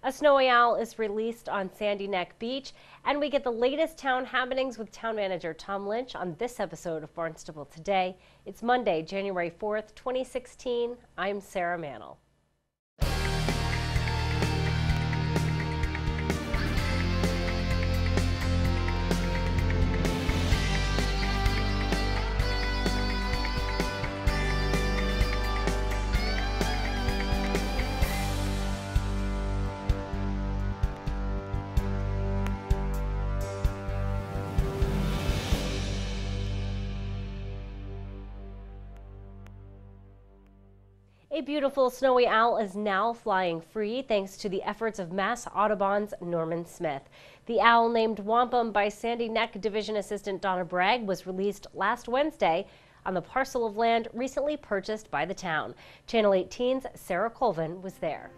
A snowy owl is released on Sandy Neck Beach, and we get the latest town happenings with town manager Tom Lynch on this episode of Barnstable Today. It's Monday, January 4th, 2016. I'm Sarah Mannel. A beautiful snowy owl is now flying free thanks to the efforts of Mass Audubon's Norman Smith. The owl, named Wampum by Sandy Neck Division Assistant Donna Bragg, was released last Wednesday on the parcel of land recently purchased by the town. Channel 18's Sarah Colvin was there.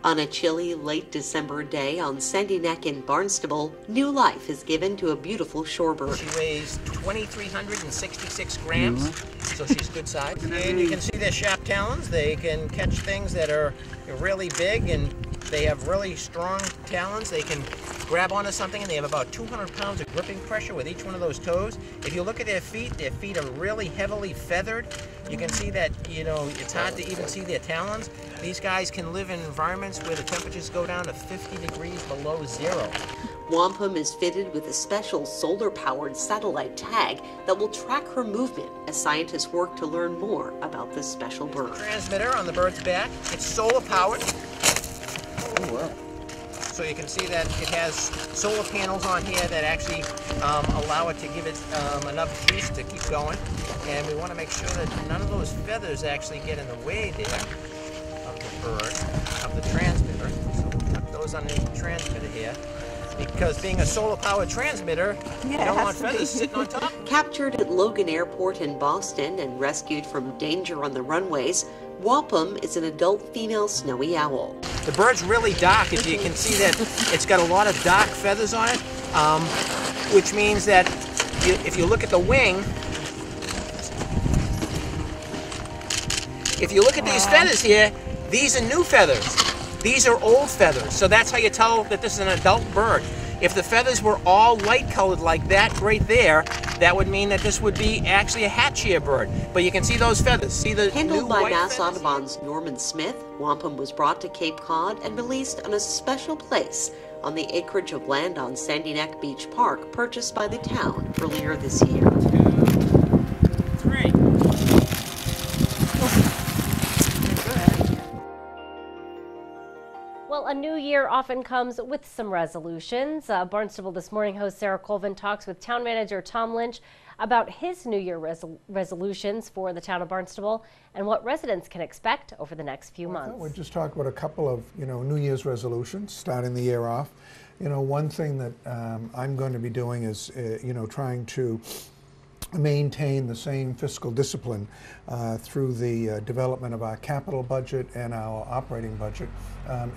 On a chilly late December day on Sandy Neck in Barnstable, new life is given to a beautiful shorebird. She weighs 2,366 grams, so she's good size. And you can see their sharp talons. They can catch things that are really big, and they have really strong talons. They can grab onto something, and they have about 200 pounds of gripping pressure with each one of those toes. If you look at their feet are really heavily feathered. You can see that, it's hard to even see their talons. These guys can live in environments where the temperatures go down to 50 degrees below zero. Wampum is fitted with a special solar-powered satellite tag that will track her movement as scientists work to learn more about this special bird. Transmitter on the bird's back. It's solar-powered. Oh, wow. So you can see that it has solar panels on here that actually allow it to give it enough juice to keep going. And we want to make sure that none of those feathers actually get in the way there of the bird, of the transmitter. So we'll tuck those underneath the transmitter here. Because being a solar-powered transmitter, you don't want feathers sitting on top. Captured at Logan Airport in Boston and rescued from danger on the runways, Wampum is an adult female snowy owl. The bird's really dark. If you can see that it's got a lot of dark feathers on it, which means that if you look at the wing, if you look at these feathers here, these are new feathers. These are old feathers. So that's how you tell that this is an adult bird. If the feathers were all light colored like that right there, that would mean that this would be actually a hatchier bird. But you can see those feathers. See the Handled new by white Mass feathers? Audubon's Norman Smith, Wampum was brought to Cape Cod and released on a special place on the acreage of land on Sandy Neck Beach Park purchased by the town earlier this year. 2, 3. Well, a new year often comes with some resolutions. Barnstable This Morning host Sarah Colvin talks with town manager Tom Lynch about his New Year resolutions for the town of Barnstable and what residents can expect over the next few months. We'll just talk about a couple of, New Year's resolutions starting the year off. One thing that I'm going to be doing is, trying to maintain the same fiscal discipline through the development of our capital budget and our operating budget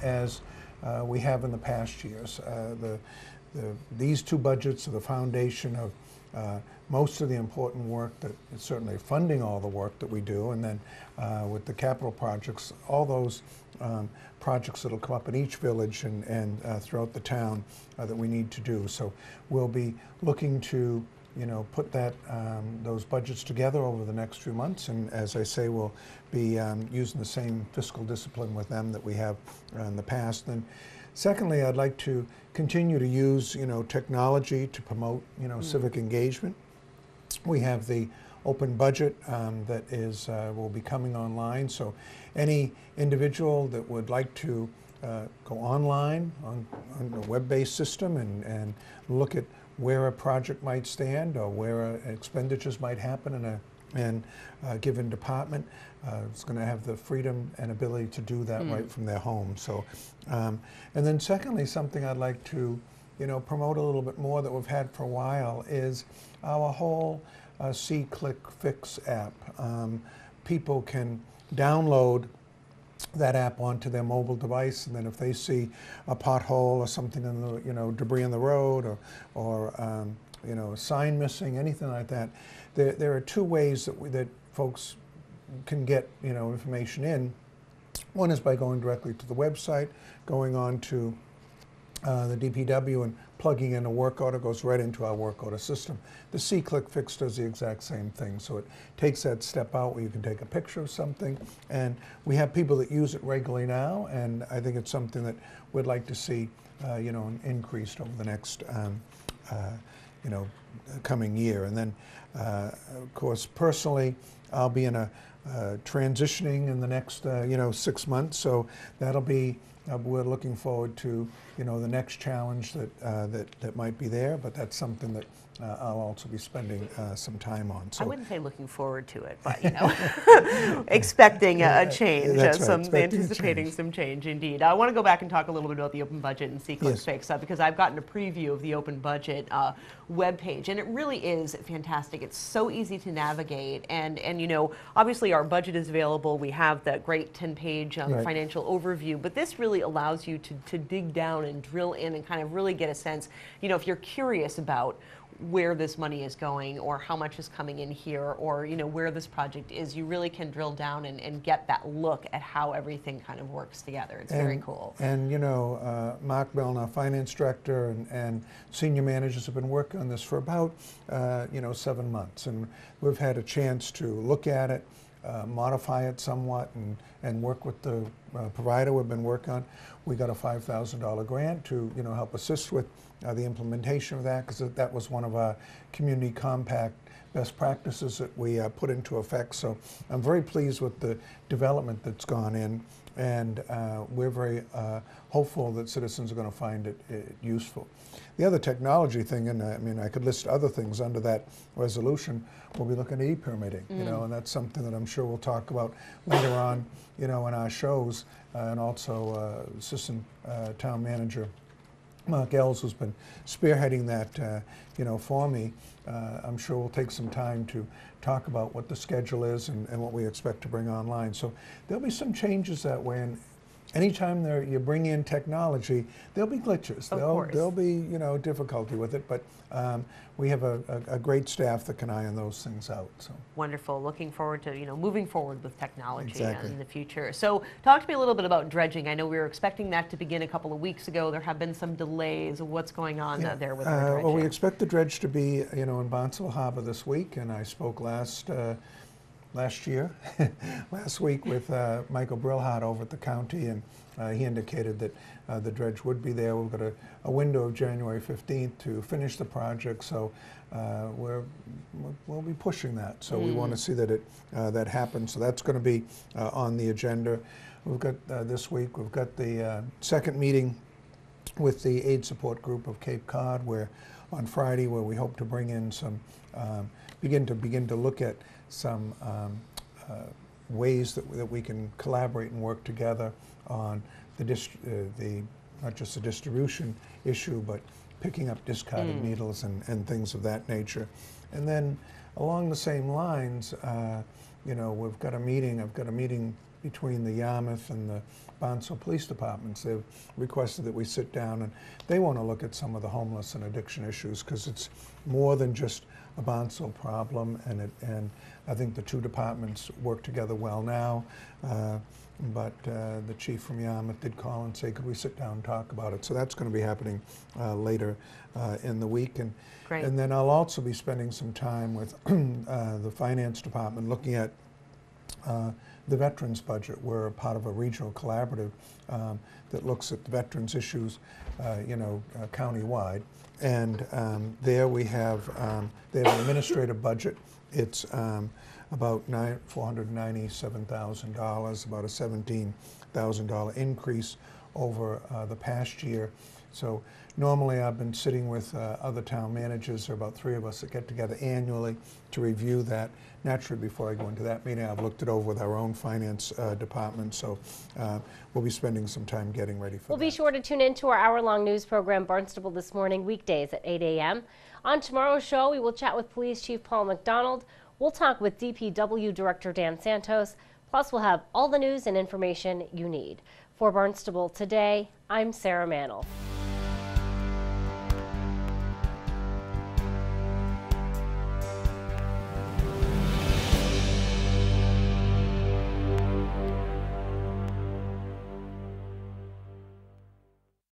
as we have in the past years. These two budgets are the foundation of most of the important work that is certainly funding all the work that we do, and then with the capital projects, all those projects that will come up in each village and throughout the town that we need to do. So we'll be looking to put those budgets together over the next few months, and as I say, we'll be using the same fiscal discipline with them that we have in the past. And secondly, I'd like to continue to use technology to promote civic engagement. We have the open budget that will be coming online, so any individual that would like to go online on a web-based system and look at where a project might stand or where expenditures might happen in a given department. It's going to have the freedom and ability to do that right from their home. So, and then secondly, something I'd like to promote a little bit more that we've had for a while is our whole See-Click-Fix app. People can download that app onto their mobile device, and then if they see a pothole or something in the debris on the road or a sign missing, anything like that, there are two ways that folks can get information in. One is by going directly to the website, going on to the DPW and plugging in a work order, goes right into our work order system. The C-Click Fix does the exact same thing, so it takes that step out where you can take a picture of something, and we have people that use it regularly now, and I think it's something that we'd like to see, increased over the next, coming year. And then, of course, personally, I'll be in a transitioning in the next, 6 months, so that'll be. We're looking forward to, the next challenge that might be there, but that's something that I'll also be spending some time on. So I wouldn't say looking forward to it, but expecting a change, anticipating some change indeed. I want to go back and talk a little bit about the open budget and C-Click Fix because I've gotten a preview of the open budget webpage, and it really is fantastic. It's so easy to navigate, and obviously our budget is available. We have that great 10-page financial overview, but this really allows you to dig down and drill in and kind of really get a sense, if you're curious about where this money is going or how much is coming in here or where this project is, you really can drill down and get that look at how everything kind of works together. It's very cool. And Mark Milne, our finance director, and senior managers have been working on this for about 7 months, and we've had a chance to look at it, modify it somewhat, and work with the provider we've been working on. We got a $5,000 grant to help assist with the implementation of that, because that was one of our community compact best practices that we put into effect. So I'm very pleased with the development that's gone in, and we're very hopeful that citizens are going to find it useful. The other technology thing, and I could list other things under that resolution, we'll be looking at e-permitting, and that's something that I'm sure we'll talk about later on, in our shows, and also Assistant Town Manager Mark Ells, who's been spearheading that, for me. I'm sure we'll take some time to talk about what the schedule is and what we expect to bring online. So there'll be some changes that way, and anytime you bring in technology, there'll be glitches. There'll be difficulty with it, but we have a great staff that can iron those things out. So wonderful. Looking forward to moving forward with technology in the future. So talk to me a little bit about dredging. I know we were expecting that to begin a couple of weeks ago. There have been some delays. What's going on there with our dredging? Well, we expect the dredge to be in Barnstable Harbor this week, and I spoke last week with Michael Brillhart over at the county, and he indicated that the dredge would be there. We've got a window of January 15th to finish the project, so we'll be pushing that. So we want to see that that happens. So that's going to be on the agenda. We've got this week. We've got the second meeting with the Aid Support Group of Cape Cod, where on Friday, where we hope to bring in some begin to look at some ways that we can collaborate and work together on not just the distribution issue, but picking up discarded needles and things of that nature. And then along the same lines, we've got a meeting. I've got a meeting between the Yarmouth and the Barnstable Police Departments. They've requested that we sit down, and they want to look at some of the homeless and addiction issues, because it's more than just a Barnstable problem, and I think the two departments work together well now. But the chief from Yarmouth did call and say, could we sit down and talk about it? So that's going to be happening later in the week. And then I'll also be spending some time with the finance department looking at the veterans budget. We're a part of a regional collaborative that looks at the veterans issues, countywide. And there we have an administrative budget. It's about $497,000, about a $17,000 increase over the past year. So normally I've been sitting with other town managers. There are about 3 of us that get together annually to review that. Naturally, before I go into that meeting, I've looked it over with our own finance department. So we'll be spending some time getting ready for that. We'll be sure to tune in to our hour-long news program, Barnstable This Morning, weekdays at 8 a.m. On tomorrow's show, we will chat with Police Chief Paul McDonald. We'll talk with DPW Director Dan Santos. Plus, we'll have all the news and information you need. For Barnstable Today, I'm Sarah Mantle.